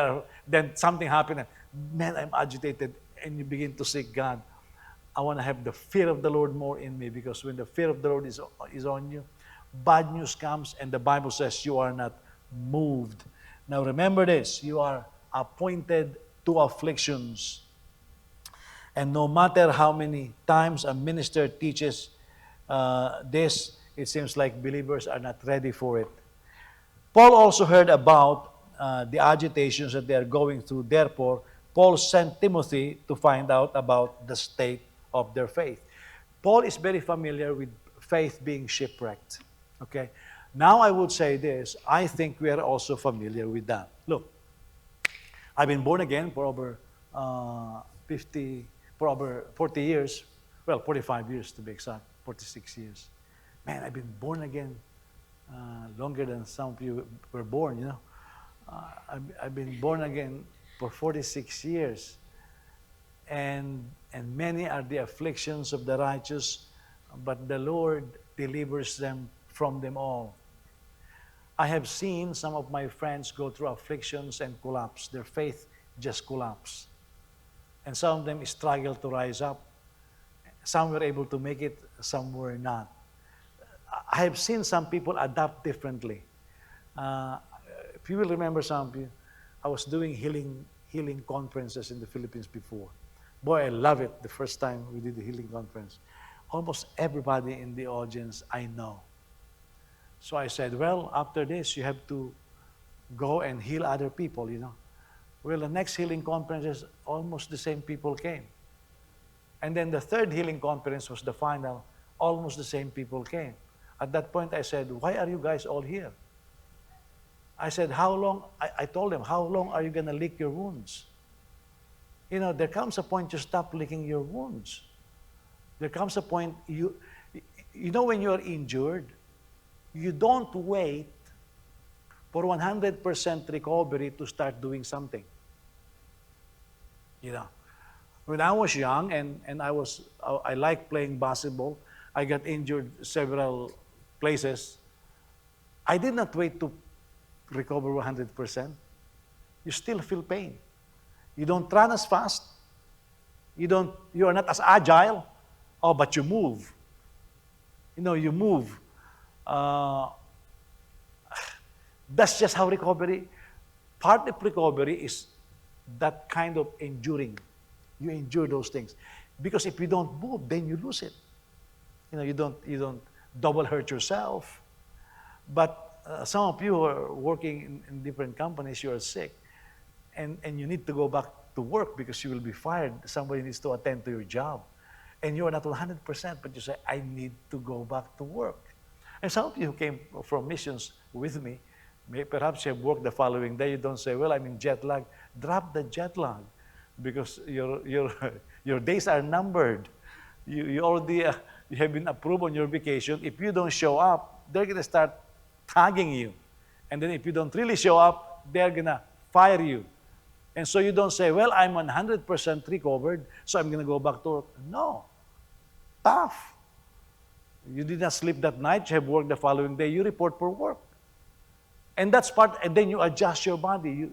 then something happened and, man, I'm agitated, and you begin to seek God. I want to have the fear of the Lord more in me, because when the fear of the Lord is on you, bad news comes and the Bible says you are not moved. Now remember this, you are appointed to afflictions. And no matter how many times a minister teaches this, it seems like believers are not ready for it. Paul also heard about the agitations that they are going through. Therefore, Paul sent Timothy to find out about the state of their faith. Paul is very familiar with faith being shipwrecked. Okay? Now I would say this, I think we are also familiar with that. Look, I've been born again for over 40 years. Well, 45 years to be exact, 46 years. Man, I've been born again longer than some of you were born, you know. I've been born again for 46 years. And many are the afflictions of the righteous, but the Lord delivers them from them all. I have seen some of my friends go through afflictions and collapse. Their faith just collapsed. And some of them struggle to rise up. Some were able to make it, some were not. I have seen some people adapt differently. If you will remember, some of you, I was doing healing conferences in the Philippines before. Boy, I love it the first time we did the healing conference. Almost everybody in the audience I know. So I said, well, after this, you have to go and heal other people, you know. Well, the next healing conferences, almost the same people came. And then the third healing conference was the final, almost the same people came. At that point, I said, why are you guys all here? I said, how long, I told them, how long are you going to lick your wounds? You know, there comes a point you stop licking your wounds. There comes a point, you know when you're injured, you don't wait for 100% recovery to start doing something. You know, when I was young and I liked playing basketball, I got injured several places. I did not wait to recover 100%. You still feel pain. You don't run as fast. You are not as agile. Oh, but you move. You know, you move. That's just how recovery, part of recovery is that kind of enduring. You endure those things. Because if you don't move, then you lose it. You know, you don't double hurt yourself. But some of you who are working in different companies, you are sick. And you need to go back to work because you will be fired. Somebody needs to attend to your job. And you are not 100%, but you say, I need to go back to work. And some of you who came from missions with me, perhaps you have worked the following day, you don't say, well, I'm in jet lag. Drop the jet lag because your days are numbered. You already you have been approved on your vacation. If you don't show up, they're going to start tagging you. And then if you don't really show up, they're going to fire you. And so you don't say, well, I'm 100% recovered, so I'm going to go back to work. No. Tough. You did not sleep that night, you have work the following day, you report for work. And that's part, and then you adjust your body.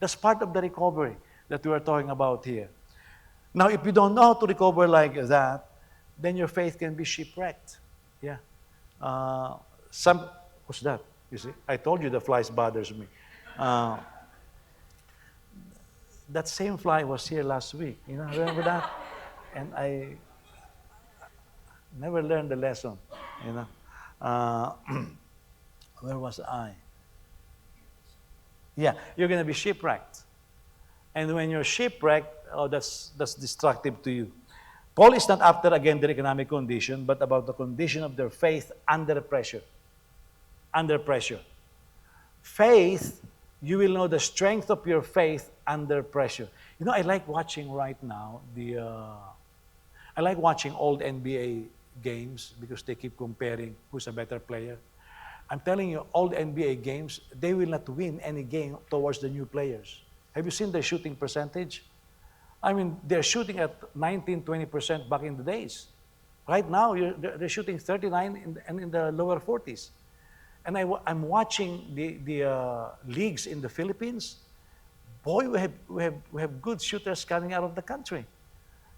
That's part of the recovery that we are talking about here. Now, if you don't know how to recover like that, then your faith can be shipwrecked. Yeah. What's that? You see? I told you the flies bothers me. That same fly was here last week. You know, remember that? And I never learned the lesson. You know. Where was I? Yeah, you're going to be shipwrecked. And when you're shipwrecked, oh, that's destructive to you. Paul is not after, again, their economic condition, but about the condition of their faith under pressure. Under pressure. Faith, you will know the strength of your faith under pressure. You know, I like watching right now I like watching old NBA games because they keep comparing who's a better player. I'm telling you, old NBA games, they will not win any game towards the new players. Have you seen their shooting percentage? I mean, they're shooting at 19, 20% back in the days. Right now, they're shooting 39 and in the lower 40s. And I'm watching the leagues in the Philippines. Boy, we have good shooters coming out of the country.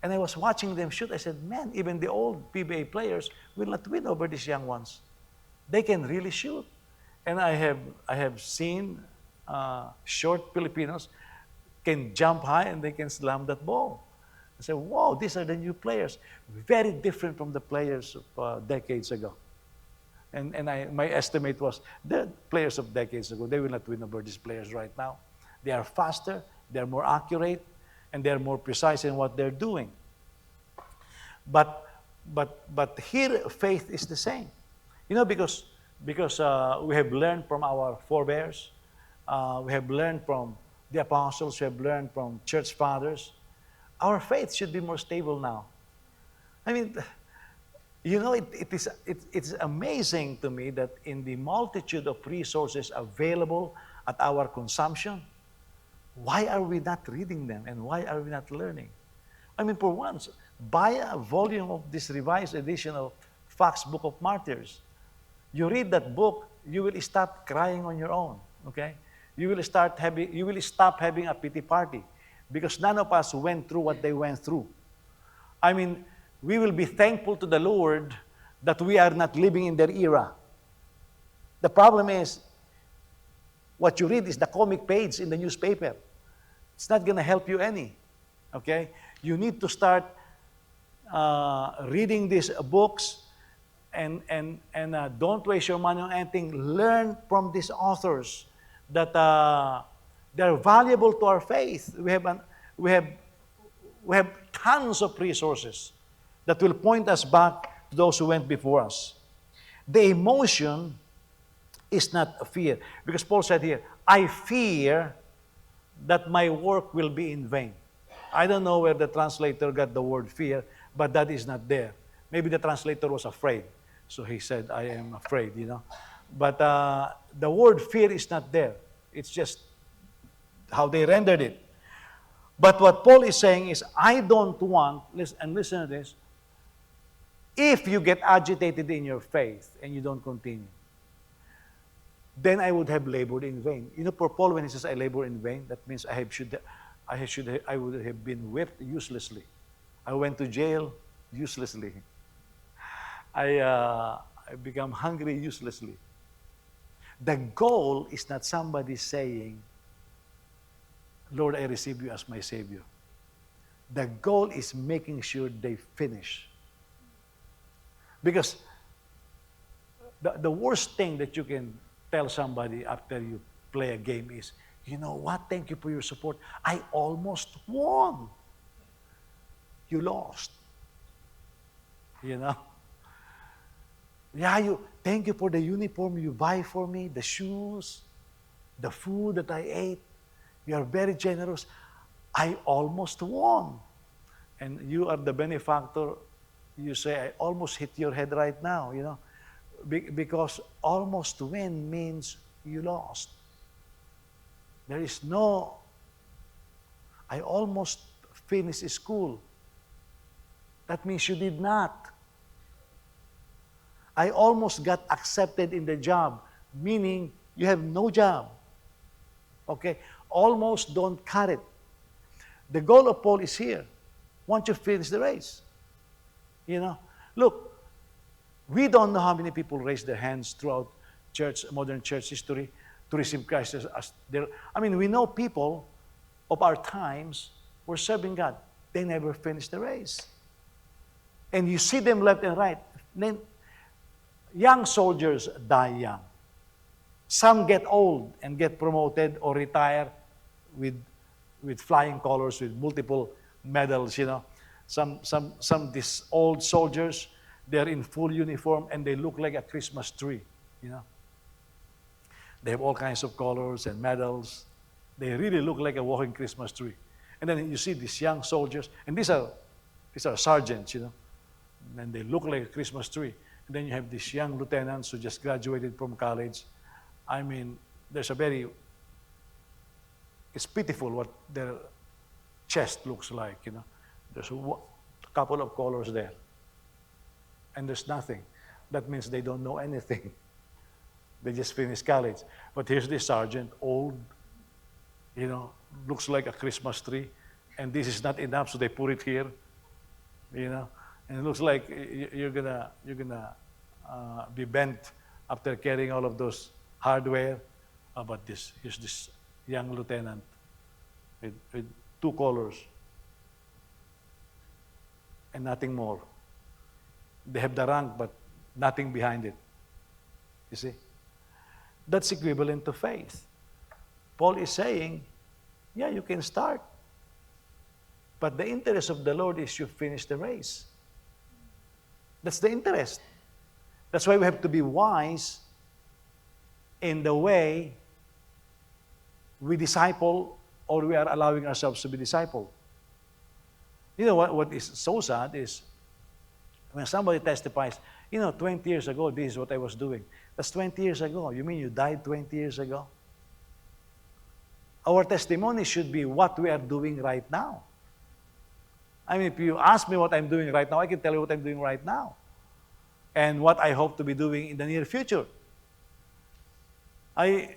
And I was watching them shoot. I said, man, even the old PBA players will not win over these young ones. They can really shoot. And I have seen short Filipinos can jump high and they can slam that ball. I said, wow, these are the new players. Very different from the players of decades ago. And my estimate was the players of decades ago, they will not win over these players right now. They are faster, they're more accurate, and they're more precise in what they're doing. But here, faith is the same. You know, because we have learned from our forebears, we have learned from the apostles, we have learned from church fathers. Our faith should be more stable now. I mean, you know, it's amazing to me that in the multitude of resources available at our consumption, why are we not reading them and why are we not learning? I mean, for once, buy a volume of this revised edition of Fox Book of Martyrs. You read that book, you will stop crying on your own, okay? You will stop having a pity party because none of us went through what they went through. I mean, we will be thankful to the Lord that we are not living in their era. The problem is, what you read is the comic page in the newspaper. It's not going to help you any, okay? You need to start reading these books and don't waste your money on anything. Learn from these authors that they're valuable to our faith. We have tons of resources that will point us back to those who went before us. The emotion is not a fear. Because Paul said here, I fear that my work will be in vain. I don't know where the translator got the word fear, but that is not there. Maybe the translator was afraid. So he said, I am afraid, you know. But the word fear is not there. It's just how they rendered it. But what Paul is saying is, I don't want, and listen to this, if you get agitated in your faith and you don't continue, then I would have labored in vain. You know, for Paul, when he says, I labor in vain, that means I would have been whipped uselessly. I went to jail uselessly. I become hungry uselessly. The goal is not somebody saying, Lord, I receive you as my Savior. The goal is making sure they finish. Because the worst thing that you can tell somebody after you play a game is, you know what, thank you for your support. I almost won. You lost. You know? Yeah, thank you for the uniform you buy for me, the shoes, the food that I ate. You are very generous. I almost won. And you are the benefactor. You say, I almost hit your head right now, you know. Because almost win means you lost. There is no, I almost finished school. That means you did not. I almost got accepted in the job, meaning you have no job. Okay? Almost don't cut it. The goal of Paul is here. Once you finish the race. You know? Look, we don't know how many people raise their hands throughout modern church history to receive Christ as their... I mean, we know people of our times were serving God. They never finished the race. And you see them left and right. Then, young soldiers die young. Some get old and get promoted or retire with with flying colors, with multiple medals, you know. Some these old soldiers, they're in full uniform and they look like a Christmas tree, you know. They have all kinds of colors and medals. They really look like a walking Christmas tree. And then you see these young soldiers, and these are sergeants, you know, and they look like a Christmas tree. And then you have these young lieutenants who just graduated from college. I mean, it's pitiful what their chest looks like, you know. There's a couple of colors there, and there's nothing. That means they don't know anything. They just finished college. But here's this sergeant, old, you know, looks like a Christmas tree, and this is not enough, so they put it here, you know, and it looks like you're gonna be bent after carrying all of those hardware. But here's this young lieutenant with two colors and nothing more. They have the rank, but nothing behind it. You see? That's equivalent to faith. Paul is saying, yeah, you can start. But the interest of the Lord is you finish the race. That's the interest. That's why we have to be wise in the way we disciple or we are allowing ourselves to be discipled. You know what is so sad is when somebody testifies, 20 years ago, this is what I was doing. That's 20 years ago. You mean you died 20 years ago? Our testimony should be what we are doing right now. I mean, if you ask me what I'm doing right now, I can tell you what I'm doing right now and what I hope to be doing in the near future. I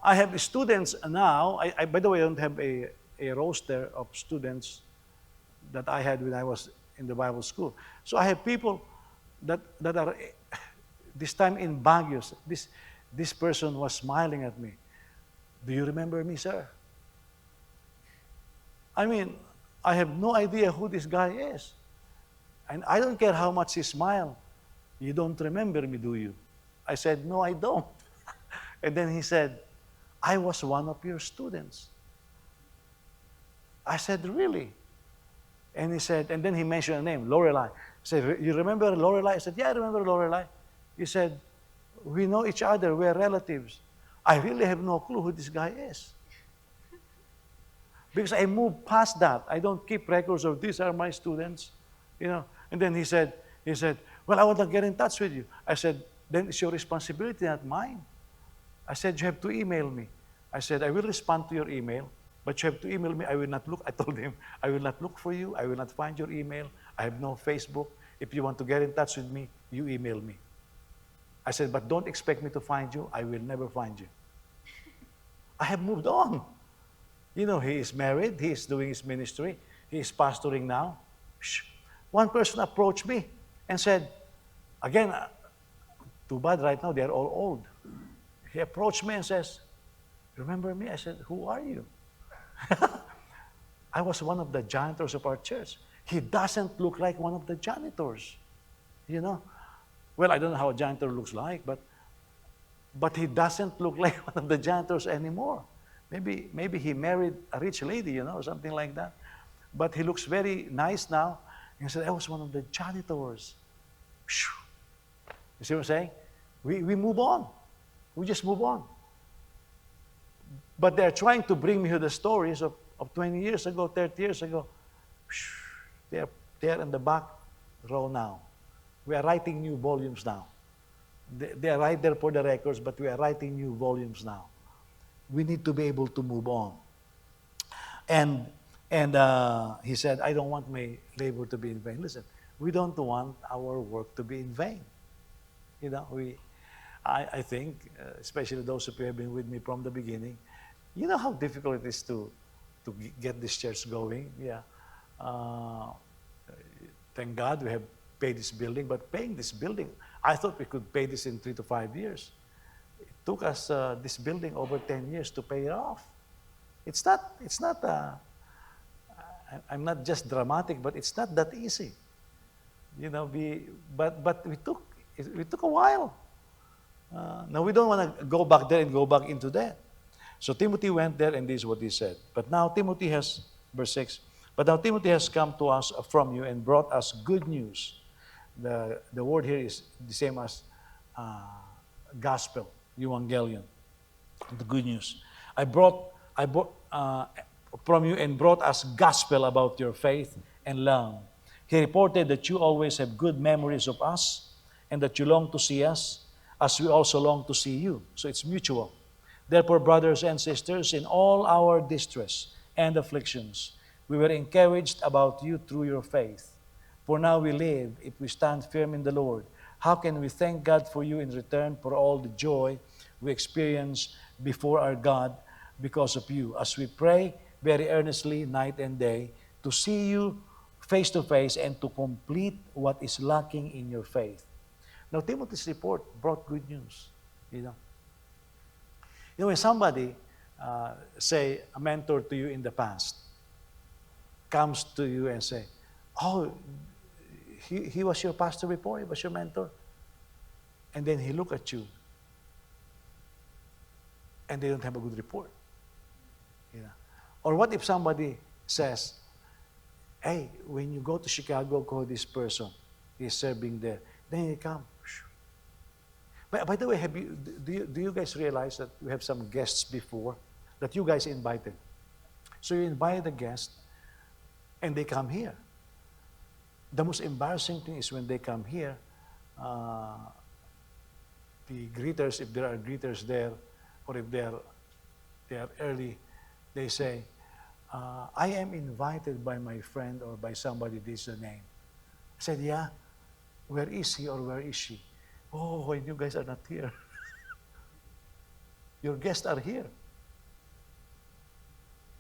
have students now. By the way, I don't have a roster of students that I had when I was in the Bible school. So I have people that are this time in Baguio. This person was smiling at me. Do you remember me, sir? I mean, I have no idea who this guy is. And I don't care how much he smiled. You don't remember me, do you? I said, no, I don't. And then he said, I was one of your students. I said, really? And he said, and then he mentioned a name, Lorelei. He said, you remember Lorelei? I said, yeah, I remember Lorelei. He said, we know each other, we're relatives. I really have no clue who this guy is. Because I moved past that. I don't keep records of these are my students, And then he said, well, I want to get in touch with you. I said, then it's your responsibility, not mine. I said, you have to email me. I said, I will respond to your email, but you have to email me. I will not look. I told him, I will not look for you. I will not find your email. I have no Facebook. If you want to get in touch with me, you email me. I said, but don't expect me to find you. I will never find you. I have moved on. He is married. He is doing his ministry. He is pastoring now. One person approached me and said, again, too bad right now, they are all old. He approached me and says, remember me? I said, who are you? I was one of the janitors of our church. He doesn't look like one of the janitors. Well, I don't know how a janitor looks like, but he doesn't look like one of the janitors anymore. Maybe he married a rich lady, something like that. But he looks very nice now. And he said, I was one of the janitors. You see what I'm saying? We move on. We just move on. But they're trying to bring me to the stories of 20 years ago, 30 years ago. They're in the back row now. We are writing new volumes now. They are right there for the records, but we are writing new volumes now. We need to be able to move on. And he said, I don't want my labor to be in vain. Listen, we don't want our work to be in vain. I think, especially those of you who have been with me from the beginning, you know how difficult it is to get this church going. Yeah. Thank God we have paid this building, but paying this building, I thought we could pay this in 3 to 5 years. It took us this building over 10 years to pay it off. It's not, I'm not just dramatic, but it's not that easy. But it took a while. Now we don't want to go back there and go back into that. So Timothy went there, and this is what he said. But now Timothy has, verse 6, but now Timothy has come to us from you and brought us good news. The word here is the same as gospel, evangelion, the good news. I brought from you and brought us gospel about your faith and love. He reported that you always have good memories of us and that you long to see us as we also long to see you. So it's mutual. Therefore, brothers and sisters, in all our distress and afflictions, we were encouraged about you through your faith. For now we live, if we stand firm in the Lord. How can we thank God for you in return for all the joy we experience before our God because of you, as we pray very earnestly night and day to see you face to face and to complete what is lacking in your faith. Now, Timothy's report brought good news. You know, when somebody, say, a mentor to you in the past, comes to you and say, oh, he was your pastor before, he was your mentor. And then he look at you, and they don't have a good report. You know? Or what if somebody says, hey, when you go to Chicago, call this person. He's serving there. Then you come. By the way, do you guys realize that we have some guests before that you guys invited? So you invite a guest, and they come here. The most embarrassing thing is when they come here, the greeters, if there are greeters there, or if they are early, they say, I am invited by my friend or by somebody, this is the name. I said, yeah, where is he or where is she? Oh, and you guys are not here. Your guests are here.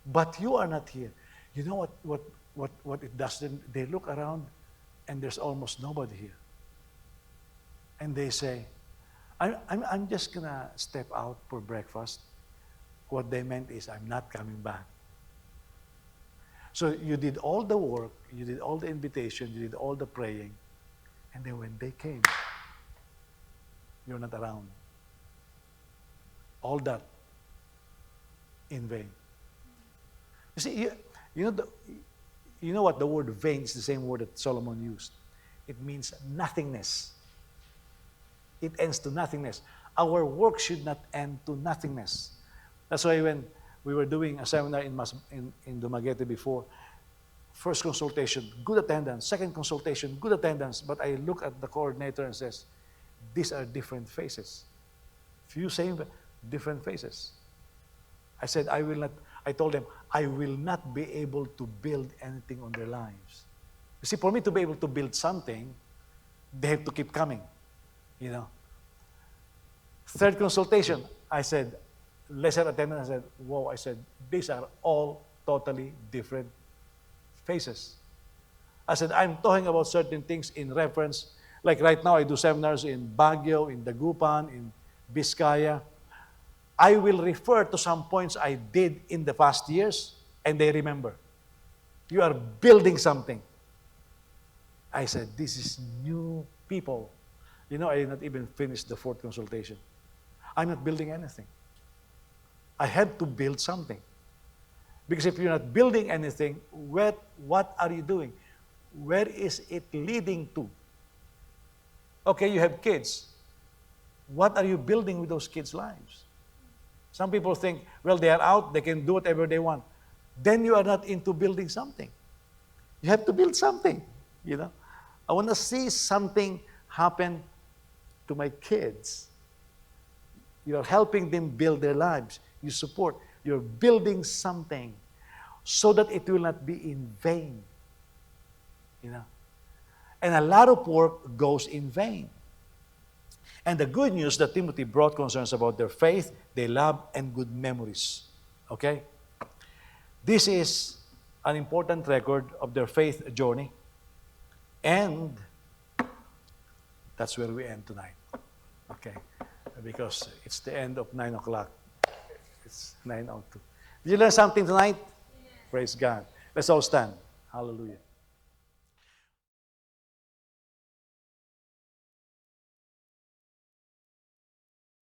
But you are not here. You know what it does? They look around and there's almost nobody here. And they say, I'm just going to step out for breakfast. What they meant is, I'm not coming back. So you did all the work, you did all the invitation, you did all the praying, and then when they came, you're not around. All that in vain. You see, you know what the word vain is, the same word that Solomon used. It means nothingness. It ends to nothingness. Our work should not end to nothingness. That's why when we were doing a seminar in Dumaguete before, first consultation, good attendance. Second consultation, good attendance. But I look at the coordinator and says, these are different faces. Few same, different faces. I said, I told them, I will not be able to build anything on their lives. You see, for me to be able to build something, they have to keep coming. You know. Third consultation, I said, lesser attendance, I said, whoa, I said, these are all totally different faces. I said, I'm talking about certain things in reference, like right now I do seminars in Baguio, in Dagupan, in Vizcaya. I will refer to some points I did in the past years, and they remember. You are building something. I said, this is new people. You know, I did not even finish the fourth consultation. I'm not building anything. I had to build something. Because if you're not building anything, what are you doing? Where is it leading to? Okay, you have kids. What are you building with those kids' lives? Some people think, well, they are out, they can do whatever they want. Then you are not into building something. You have to build something, you know. I want to see something happen to my kids. You are helping them build their lives. You support. You're building something so that it will not be in vain. You know? And a lot of work goes in vain. And the good news that Timothy brought concerns about their faith, their love, and good memories. Okay? This is an important record of their faith journey. And that's where we end tonight. Okay? Because it's the end of 9 o'clock. It's 9:02. Did you learn something tonight? Yes. Praise God. Let's all stand. Hallelujah.